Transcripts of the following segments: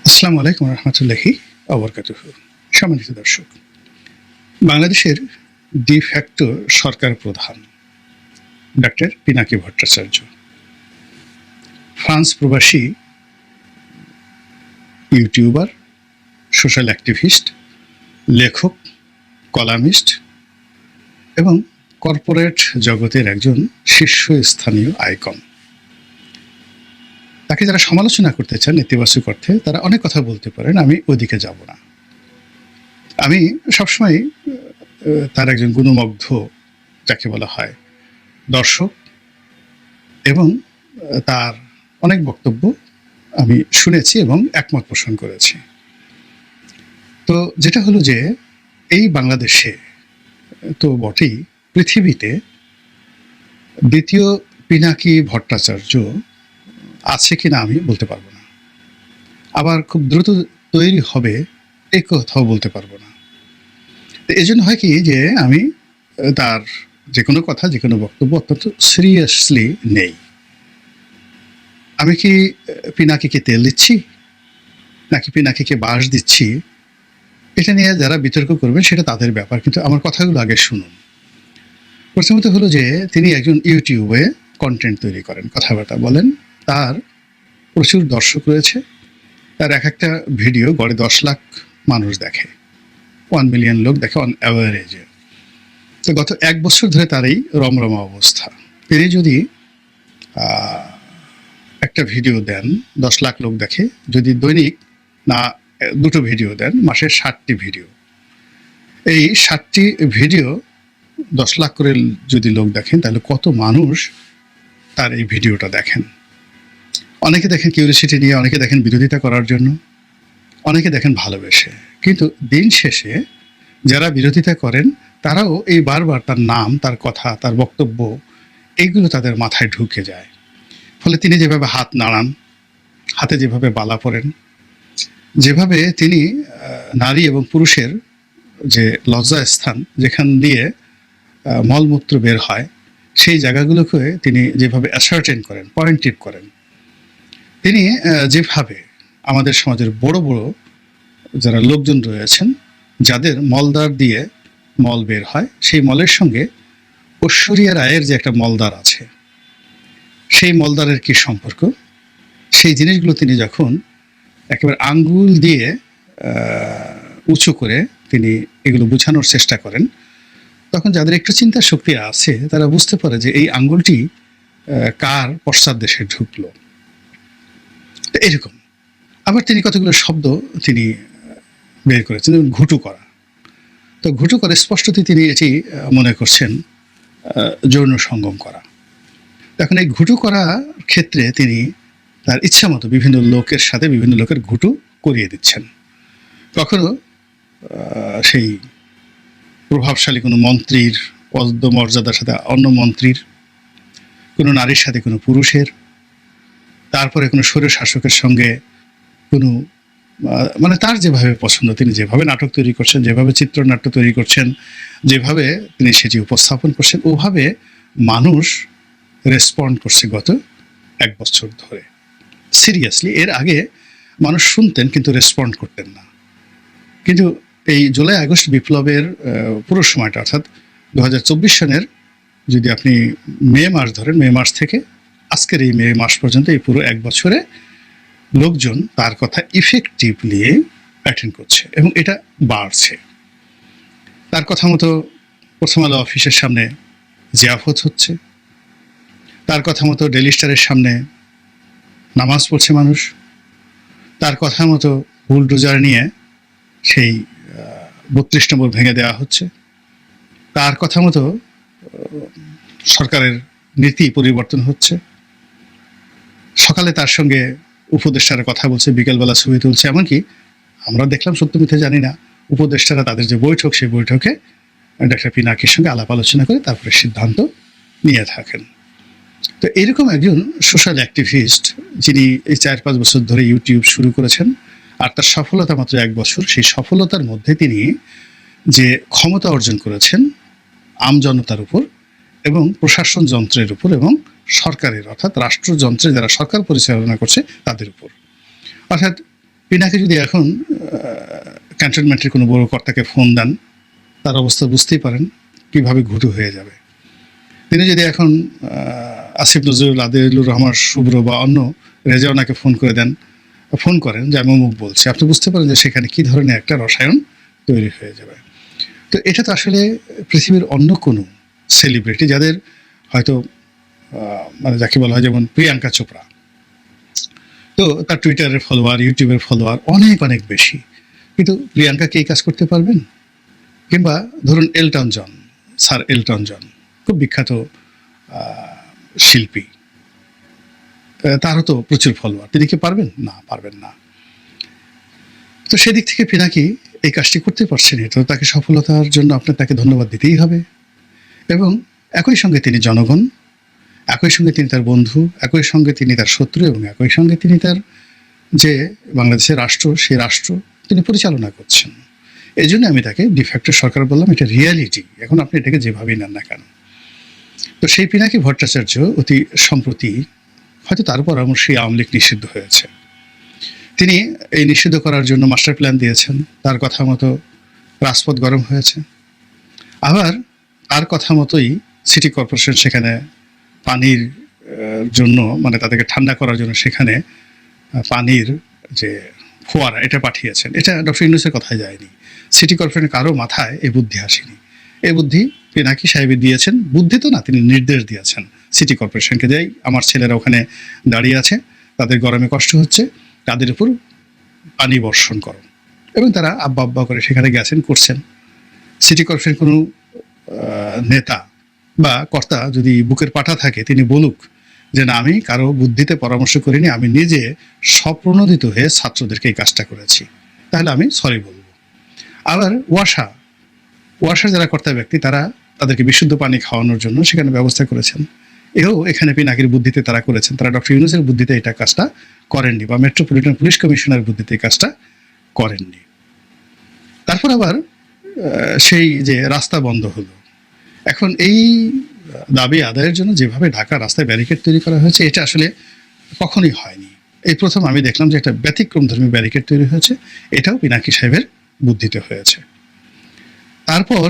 আসসালামু আলাইকুম রহমতুল্লাহি ওবরকাতুহু। সম্মানিত দর্শক, বাংলাদেশের ডি ফ্যাক্টো সরকার প্রধান ডক্টর পিনাকি ভট্টাচার্য ফ্রান্স প্রবাসী ইউটিউবার, সোশ্যাল অ্যাক্টিভিস্ট, লেখক, কলামিস্ট এবং কর্পোরেট জগতের একজন শীর্ষস্থানীয় আইকন। তাকে যারা সমালোচনা করতে চান নেতিবাচক অর্থে, তারা অনেক কথা বলতে পারেন, আমি ওদিকে যাব না। আমি সবসময় তার একজন গুণমুগ্ধ, যাকে বলা হয়, দর্শক, এবং তার অনেক বক্তব্য আমি শুনেছি এবং একমত পোষণ করেছি। তো যেটা হলো যে এই বাংলাদেশে তো বটেই, পৃথিবীতে দ্বিতীয় পিনাকি ভট্টাচার্য আছে কিনা আমি বলতে পারবো না, আবার খুব দ্রুত তৈরি হবে এই কথাও বলতে পারবো না। এই জন্য হয় কি যে আমি তার যে কোনো কথা, যে কোনো বক্তব্য অত্যন্ত সিরিয়াসলি নেই। আমি কি পিনাকিকে তেল দিচ্ছি নাকি পিনাকিকে বাঁশ দিচ্ছি, এটা নিয়ে যারা বিতর্ক করবেন সেটা তাদের ব্যাপার, কিন্তু আমার কথাগুলো আগে শুনুন। প্রথমত হলো যে তিনি একজন ইউটিউবে কন্টেন্ট তৈরি করেন, কথাবার্তা বলেন, তার প্রচুর দর্শক রয়েছে। তার এক একটা ভিডিও গড়ে 10 লাখ মানুষ দেখে, 1 মিলিয়ন লোক দেখে অন অ্যাভারেজে। তো গত 1 বছর ধরে তার এই রমরমা অবস্থা। তিনি যদি একটা ভিডিও দেন 10 লাখ লোক দেখে, যদি দৈনিক না দুটো ভিডিও দেন, মাসে 60টি ভিডিও, এই 60টি ভিডিও 10 লাখ করে যদি লোক দেখেন, তাহলে কত মানুষ তার এই ভিডিওটা দেখেন। অনেকে দেখেন কিউরিসিটি নিয়ে, অনেকে দেখেন বিরোধিতা করার জন্য, অনেকে দেখেন ভালোবেসে। কিন্তু দিন শেষে যারা বিরোধিতা করেন তারাও এই বারবার তার নাম, তার কথা, তার বক্তব্য, এইগুলো তাদের মাথায় ঢুকে যায়। ফলে তিনি যেভাবে হাত নাড়ান, হাতে যেভাবে বালা পরেন, যেভাবে তিনি নারী এবং পুরুষের যে লজ্জা স্থান, যেখান দিয়ে মলমূত্র বের হয়, সেই জায়গাগুলোকে তিনি যেভাবে অ্যাসার্টেন করেন, পয়েন্টিভ করেন, তিনি যেভাবে আমাদের সমাজের বড় বড় যারা লোকজন রয়েছেন, যাদের মলদ্বার দিয়ে মল বের হয়, সেই মলের সঙ্গে ঐশ্বরিয়া রায়ের যে একটা মলদ্বার আছে, সেই মলদ্বারের কি সম্পর্ক, সেই জিনিসগুলো তিনি যখন একেবারে আঙ্গুল দিয়ে উঁচু করে তিনি এগুলো বোঝানোর চেষ্টা করেন, তখন যাদের একটু চিন্তা শক্তি আছে তারা বুঝতে পারে যে এই আঙ্গুলটি কার পশ্চাৎ দেশে ঢুকলো। এরকম আবার তিনি কতগুলো শব্দ তিনি বের করেছেন, যেমন ঘুটু করা। তো ঘুটু করে স্পষ্টতই তিনি এটি মনে করছেন যৌন সঙ্গম করা। এখন এই ঘুটু করার ক্ষেত্রে তিনি তার ইচ্ছা মতো বিভিন্ন লোকের সাথে বিভিন্ন লোকের ঘুটু করিয়ে দিচ্ছেন। কখনো সেই প্রভাবশালী কোনো মন্ত্রীর পদমর্যাদার সাথে অন্য মন্ত্রীর, কোনো নারীর সাথে কোনো পুরুষের, তারপরে কোনো স্বৈর শাসকের সঙ্গে কোনো, মানে তার যেভাবে পছন্দ, তিনি যেভাবে নাটক তৈরি করছেন, যেভাবে চিত্রনাট্য তৈরি করছেন, যেভাবে তিনি সেটি উপস্থাপন করছেন, ওভাবে মানুষ রেসপন্ড করছে গত 1 বছর ধরে সিরিয়াসলি। এর আগে মানুষ শুনতেন কিন্তু রেসপন্ড করতেন না। কিন্তু এই জুলাই আগস্ট বিপ্লবের পুরো সময়টা, অর্থাৎ 2024 সনের যদি আপনি মে মাস ধরেন, মে মাস থেকে আজকের এই মে মাস পর্যন্ত, এই পুরো 1 বছরে লোকজন তার কথা ইফেক্টিভলি অ্যাটেন্ড করছে এবং এটা বাড়ছে। তার কথা মতো প্রথম আলো অফিসের সামনে জিয়াফত হচ্ছে, তার কথা মতো ডেইলি স্টারের সামনে নামাজ পড়ছে মানুষ, তার কথা মতো বুলডোজার নিয়ে সেই 32 নম্বর ভেঙে দেওয়া হচ্ছে, তার কথা মতো সরকারের নীতি পরিবর্তন হচ্ছে। সকালে তার সঙ্গে উপদেষ্টারা কথা বলছে, বিকেলবেলা ছবি তুলছে, এমনকি আমরা দেখলাম, সত্য মিথ্যা জানি না, উপদেষ্টারা তাদের যে বৈঠক, সেই বৈঠকে ডক্টর পিনাকির সঙ্গে আলাপ আলোচনা করে তারপরে সিদ্ধান্ত নিয়ে থাকেন। তো এরকম একজন সোশ্যাল অ্যাক্টিভিস্ট, যিনি এই 4-5 বছর ধরে ইউটিউব শুরু করেছেন, আর তার সফলতা মাত্র 1 বছর, সেই সফলতার মধ্যে তিনি যে ক্ষমতা অর্জন করেছেন আমজনতার উপর এবং প্রশাসন যন্ত্রের উপর এবং সরকারের, অর্থাৎ রাষ্ট্রযন্ত্রে যারা সরকার পরিচালনা করছে তাদের উপর, অর্থাৎ পিনাকি যদি এখন ক্যান্টনমেন্টের কোনো বড় কর্তাকে ফোন দেন, তার অবস্থা বুঝতেই পারেন কীভাবে ঘুটু হয়ে যাবে। তিনি যদি এখন আসিফ নজরুল, আদিলুর রহমান শুভ্র বা অন্য রেজাওনাকে ফোন করেন যে আমি অমুক বলছি, আপনি বুঝতে পারেন যে সেখানে কী ধরনের একটা রসায়ন তৈরি হয়ে যাবে। তো এটা তো আসলে পৃথিবীর অন্য কোনো সেলিব্রিটি যাদের হয়তো মানে যাকে বলা হয়, যেমন প্রিয়াঙ্কা চোপড়া, তো তার টুইটারের ফলোয়ার, ইউটিউবের ফলোয়ার অনেক অনেক বেশি, কিন্তু প্রিয়াঙ্কা কি এই কাজ করতে পারবেন? কিংবা ধরুন স্যার এলটন জন, খুব বিখ্যাত শিল্পী, তারও তো প্রচুর ফলোয়ার, তিনি কি পারবেন? না, পারবেন না। তো সেদিক থেকে পিনাকি এই কাজটি করতে পারছেন, তো তাকে সফলতার জন্য আপনার তাকে ধন্যবাদ দিতেই হবে। এবং একই সঙ্গে তিনি জনগণ, একই সঙ্গে তিনি তার বন্ধু, একই সঙ্গে তিনি তার শত্রু, এবং একই সঙ্গে তিনি তার যে বাংলাদেশের রাষ্ট্র, সেই রাষ্ট্র তিনি পরিচালনা করছেন। এই জন্য আমি তাকে ডিফ্যাক্টো সরকার বললাম, এটা রিয়ালিটি, এখন আপনি এটাকে যেভাবেই নেন না কেন। তো সেই পিনাকি ভট্টাচার্য অতি সম্প্রতি, হয়তো তার পরামর্শেই আওয়ামী লীগ নিষিদ্ধ হয়েছে, তিনি এই নিষিদ্ধ করার জন্য মাস্টার প্ল্যান দিয়েছেন, তার কথা মতো রাজপথ গরম হয়েছে। আবার তার কথা মতোই সিটি কর্পোরেশন সেখানে পানির জন্য, মানে তাদেরকে ঠান্ডা করার জন্য সেখানে পানির যে ফোয়ারা এটা পাঠিয়েছেন। এটা ডক্টর ইউনূসের কথায় যায়নি, সিটি কর্পোরেশনের কারো মাথায় এই বুদ্ধি আসেনি। এই বুদ্ধি পিনাকি সাহেবই দিয়েছেন, বুদ্ধি তো না, তিনি নির্দেশ দিয়েছেন সিটি কর্পোরেশনকে, যে আমার ছেলেরা ওখানে দাঁড়িয়ে আছে, তাদের গরমে কষ্ট হচ্ছে, তাদের উপর পানি বর্ষণ করো। এবং তারা আব্বা আব্বা করে সেখানে গেছেন, করছেন। সিটি কর্পোরেশন কোনো নেতা বা কর্তা যদি বুকের পাটা থাকে, তিনি বলুক যে না, আমি কারো বুদ্ধিতে পরামর্শ করিনি, আমি নিজে স্বপ্রণোদিত হয়ে ছাত্রদেরকে এই কাজটা করেছি, তাহলে আমি সরি বলবো। আবার ওয়াসার যারা কর্তা ব্যক্তি, তারা তাদেরকে বিশুদ্ধ পানি খাওয়ানোর জন্য সেখানে ব্যবস্থা করেছেন, এও এখানে পিনাকির বুদ্ধিতে তারা করেছেন। তারা ডক্টর ইউনূসের বুদ্ধিতে এটা কাজটা করেননি, বা মেট্রোপলিটন পুলিশ কমিশনার বুদ্ধিতে এই কাজটা করেননি। তারপর আবার সেই যে রাস্তা বন্ধ হলো, এখন এই দাবি আদায়ের জন্য যেভাবে ঢাকা রাস্তায় ব্যারিকেড তৈরি করা হয়েছে, এটা আসলে কখনোই হয়নি। এই প্রথম আমি দেখলাম যে একটা ব্যতিক্রমধর্মী ব্যারিকেড তৈরি হয়েছে, এটাও পিনাকি সাহেবের বুদ্ধিতে হয়েছে। তারপর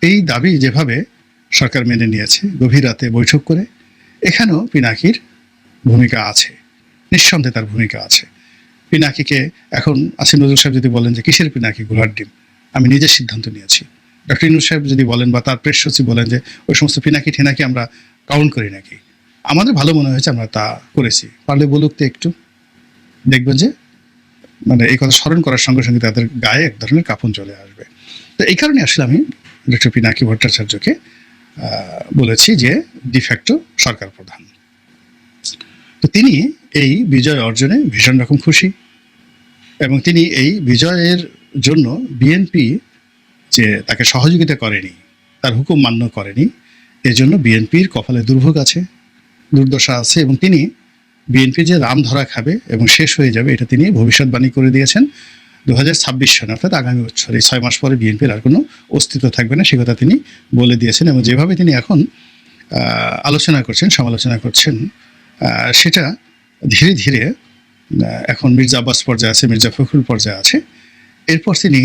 এই দাবি যেভাবে সরকার মেনে নিয়েছে, গভীর রাতে বৈঠক করে, এখানেও পিনাকির ভূমিকা আছে, নিঃসন্দেহে তার ভূমিকা আছে। পিনাকিকে এখন আসিফ নজরুল সাহেব যদি বলেন যে কিসের পিনাকি, ঘোড়ার ডিম, আমি নিজের সিদ্ধান্ত নিয়েছি। ডক্টর ইউনূস সাহেব যদি বলেন বা তার প্রেস সচিব বলেন যে ওই সমস্ত পিনাকি ঠিনাকি আমরা কাউন্ট করি নাকি, আমাদের ভালো মনে হয়েছে আমরা তা করেছি, পারলে বলুক তো একটু, দেখবেন যে মানে এই কথা স্মরণ করার সঙ্গে সঙ্গে তাদের গায়ে এক ধরনের কাঁপন চলে আসবে। তো এই কারণে আসলে আমি ডক্টর পিনাকি ভট্টাচার্যকে বলেছি যে ডিফ্যাক্টো সরকার প্রধান। তো তিনি এই বিজয় অর্জনে ভীষণ রকম খুশি, এবং তিনি এই বিজয়ের জন্য বিএনপি যে তাকে সহযোগিতা করেনি, তার হুকুম মান্য করেনি, এজন্য বিএনপির কপালে দুর্ভোগ আছে, দুর্দশা আছে, এবং তিনি বিএনপি যে রাম ধরা খাবে এবং শেষ হয়ে যাবে, এটা তিনি ভবিষ্যৎবাণী করে দিয়েছেন। 2026 সনে, অর্থাৎ আগামী বছর, এই 6 মাস পরে বিএনপির আর কোনো অস্তিত্ব থাকবে না, সে কথা তিনি বলে দিয়েছেন। এবং যেভাবে তিনি এখন আলোচনা করছেন, সমালোচনা করছেন, সেটা ধীরে ধীরে এখন মির্জা আব্বাস পর্যায়ে আছে, মির্জা ফখরুল পর্যায়ে আছে, এরপর তিনি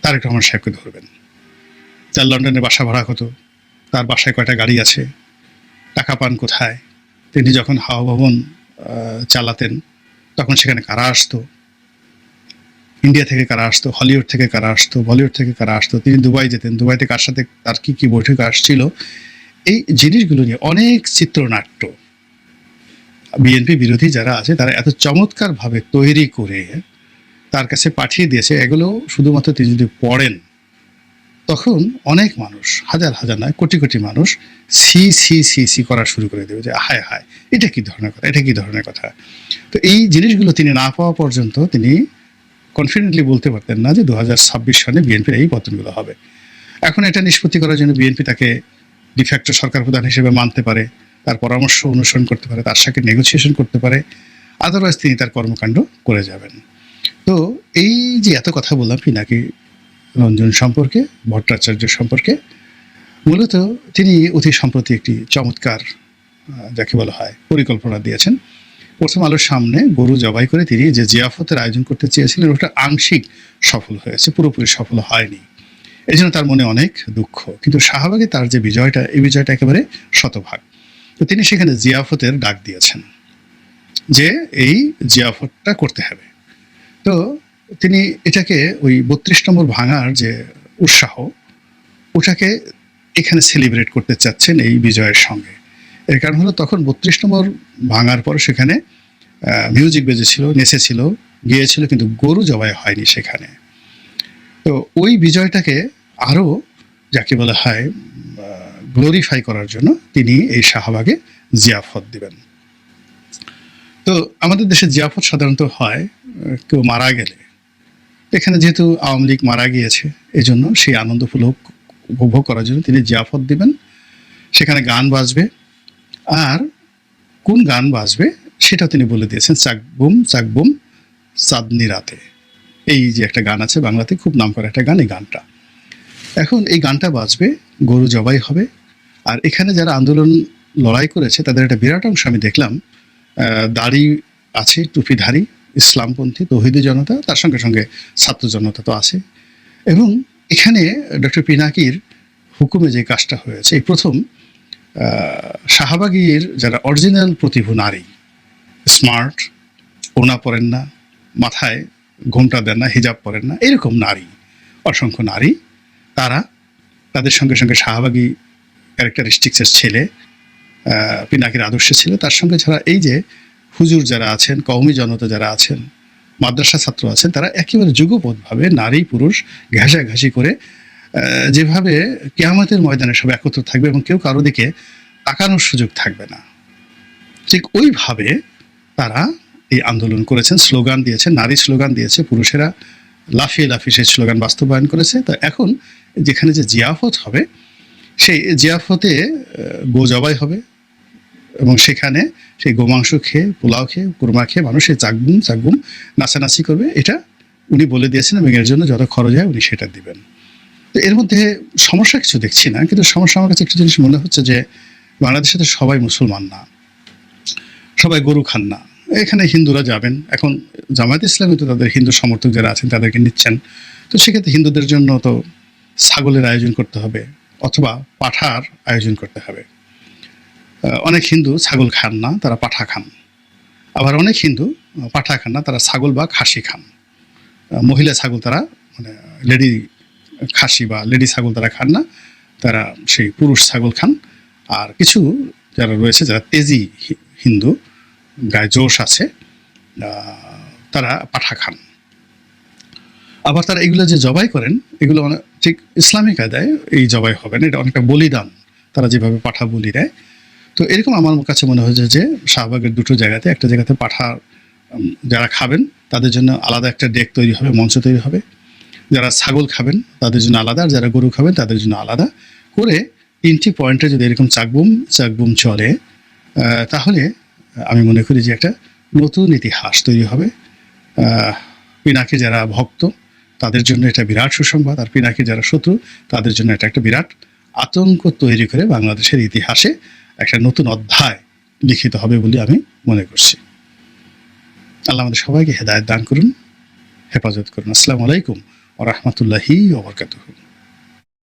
তারেক রহমান সাহেবকে ধরবেন। তার লন্ডনে বাসা ভাড়া কত, তার বাসায় কয়টা গাড়ি আছে, টাকা পান কোথায়, তিনি যখন হাওয়া ভবন চালাতেন তখন সেখানে কারা আসতো, ইন্ডিয়া থেকে কারা আসতো, হলিউড থেকে কারা আসতো, বলিউড থেকে কারা আসতো, তিনি দুবাই যেতেন, দুবাইতে কার সাথে তার কী কী বৈঠক আসছিল, এই জিনিসগুলো নিয়ে অনেক চিত্রনাট্য বিএনপি বিরোধী যারা আছে তারা এত চমৎকারভাবে তৈরি করে তার কাছে পাঠিয়ে দিয়েছে। এগুলো শুধুমাত্র তিনি যদি পড়েন, তখন অনেক মানুষ, হাজার হাজার নয়, কোটি কোটি মানুষ সি সি সি সি করা শুরু করে দেবে যে হায় হায়, এটা কী ধরনের কথা, এটা কী ধরনের কথা। তো এই জিনিসগুলো তিনি না পাওয়া পর্যন্ত তিনি কনফিডেন্টলি বলতে পারতেন না যে 2026 সনে বিএনপির এই পতনগুলো হবে। এখন এটা নিষ্পত্তি করার জন্য বিএনপি তাকে ডিফ্যাক্টো সরকার প্রধান হিসেবে মানতে পারে, তার পরামর্শ অনুসরণ করতে পারে, তার সাথে নেগোসিয়েশন করতে পারে, আদারওয়াইজ তিনি তার কর্মকাণ্ড করে যাবেন। তো এই যে এত কথা বললাম পিনাকি রঞ্জন সম্পর্কে, ভট্টাচার্য সম্পর্কে, মূলত তিনি অতি সম্প্রতি একটি চমৎকার যাকে বলা হয় পরিকল্পনা দিয়েছেন। প্রথম আলোর সামনে গরু জবাই করে তিনি যে জিয়াফতের আয়োজন করতে চেয়েছিলেন ওটা আংশিক সফল হয়েছে, পুরোপুরি সফল হয়নি। এই জন্য তার মনে অনেক দুঃখ। কিন্তু শাহবাগে তার যে বিজয়টা, এই বিজয়টা একেবারে শতভাগ। তো তিনি সেখানে জিয়াফতের ডাক দিয়েছেন যে এই জিয়াফতটা করতে হবে। তো তিনি এটাকে ওই ৩২ নম্বর ভাঙার যে উৎসাহ, ওটাকে এখানে সেলিব্রেট করতে চাচ্ছেন এই বিজয়ের সঙ্গে। এর কারণ হলো তখন ৩২ নম্বর ভাঙার পর সেখানে মিউজিক বেজেছিল, নেচেছিল, গিয়েছিল, কিন্তু গরু জবাই হয়নি সেখানে। তো ওই বিজয়টাকে আরও যাকে বলা হয় গ্লোরিফাই করার জন্য তিনি এই শাহবাগে জিয়াফত দিবেন। তো আমাদের দেশে জিয়াফত সাধারণত হয় কেউ মারা গেলে। এখানে যেহেতু আওয়ামী লীগ মারা গিয়েছে, এই জন্য সেই আনন্দ উপভোগ করার জন্য তিনি জিয়াফত দিবেন। সেখানে গান বাজবে, আর কোন গান বাজবে সেটাও তিনি বলে দিয়েছেন, চাকবুম চাকবুম চাঁদনি রাতে। এই যে একটা গান আছে বাংলাতে, খুব নাম করা একটা গান, এই গানটা এখন এই গানটা বাজবে, গরু জবাই হবে। আর এখানে যারা আন্দোলন লড়াই করেছে তাদের একটা বিরাট অংশ আমি দেখলাম দাড়ি আছে, টুপিধারী, ইসলামপন্থী, তৌহিদি জনতা, তার সঙ্গে সঙ্গে ছাত্র জনতা তো আছে। এবং এখানে ডক্টর পিনাকির হুকুমে যে কাজটা হয়েছে, এই প্রথম শাহবাগীর যারা অরিজিনাল প্রতিভু নারী, স্মার্ট, ওড়না পরেন না, মাথায় ঘোমটা দেন না, হিজাব পরেন না, এরকম নারী, অসংখ্য নারী, তারা তাদের সঙ্গে সঙ্গে শাহবাগী ক্যারেক্টারিস্টিক্সের ছেলে, পিনাকির আদর্শ ছিল, তার সঙ্গে যারা এই যে হুজুর যারা আছেন, কওমি জনতা যারা আছেন, মাদ্রাসা ছাত্র আছেন, তারা একেবারে যুগপৎভাবে নারী পুরুষ ঘেঁষাঘেঁষি করে যেভাবে কিয়ামতের ময়দানে সব একত্র থাকবে এবং কেউ কারো দিকে তাকানোর সুযোগ থাকবে না, ঠিক ওইভাবে তারা এই আন্দোলন করেছেন, স্লোগান দিয়েছেন, নারী স্লোগান দিয়েছে, পুরুষেরা লাফিয়ে লাফিয়ে সেই স্লোগান বাস্তবায়ন করেছে। তো এখন যেখানে যে জিয়াফত হবে, সেই জিয়াফতে গো জবাই হবে এবং সেখানে সেই গোমাংস খেয়ে, পোলাও খেয়ে, কুরমা খেয়ে মানুষ এই চাকবুম চাকবুম নাচানাচি করবে। এটা উনি বলে দিয়েছেন এবং এর জন্য যত খরচ হয় উনি সেটা দিবেন। তো এর মধ্যে সমস্যা কিছু দেখছি না, কিন্তু সমস্যা আমার কাছে একটা জিনিস মনে হচ্ছে যে বাংলাদেশে তো সবাই মুসলমান না, সবাই গরু খান না। এখানে হিন্দুরা যাবেন, এখন জামায়াত ইসলামী তো তাদের হিন্দু সমর্থক যারা আছেন তাদেরকে নিচ্ছেন। তো সেক্ষেত্রে হিন্দুদের জন্য তো ছাগলের আয়োজন করতে হবে অথবা পাঁঠার আয়োজন করতে হবে। অনেক হিন্দু ছাগল খান না, তারা পাঁঠা খান। আবার অনেক হিন্দু পাঁঠা খান না, তারা ছাগল বা খাসি খান। মহিলা ছাগল তারা, মানে লেডি খাসি বা লেডি ছাগল তারা খান না, তারা সেই পুরুষ ছাগল খান। আর কিছু যারা রয়েছে, যারা তেজি হিন্দু, গায়ে জোশ আছে, তারা পাঁঠা খান। আবার তারা এগুলো যে জবাই করেন, এগুলো ঠিক ইসলামিক কায়দায় এই জবাই হবে না, এটা অনেকটা বলিদান, তারা যেভাবে পাঁঠা বলি দেয়। তো এরকম আমার কাছে মনে হয়েছে যে শাহবাগের দুটো জায়গাতে, একটা জায়গাতে পাঁঠা যারা খাবেন তাদের জন্য আলাদা একটা ডেক তৈরি হবে, মঞ্চ তৈরি হবে, যারা ছাগল খাবেন তাদের জন্য আলাদা, আর যারা গরু খাবেন তাদের জন্য আলাদা করে 3টি পয়েন্টে যদি এরকম চাকবুম চাকবুম চলে, তাহলে আমি মনে করি যে একটা নতুন ইতিহাস তৈরি হবে। পিনাকি যারা ভক্ত তাদের জন্য এটা বিরাট সুসংবাদ, আর পিনাকি যারা শত্রু তাদের জন্য এটা একটা বিরাট আতঙ্ক তৈরি করে বাংলাদেশের ইতিহাসে একটা নতুন অধ্যায় লিখিত হবে বলে আমি মনে করছি। আল্লাহ আমাদের সবাইকে হেদায়েত দান করুন, হেফাজত করুন। আসসালামু আলাইকুম ওয়া রাহমাতুল্লাহি ওয়া বারাকাতুহু।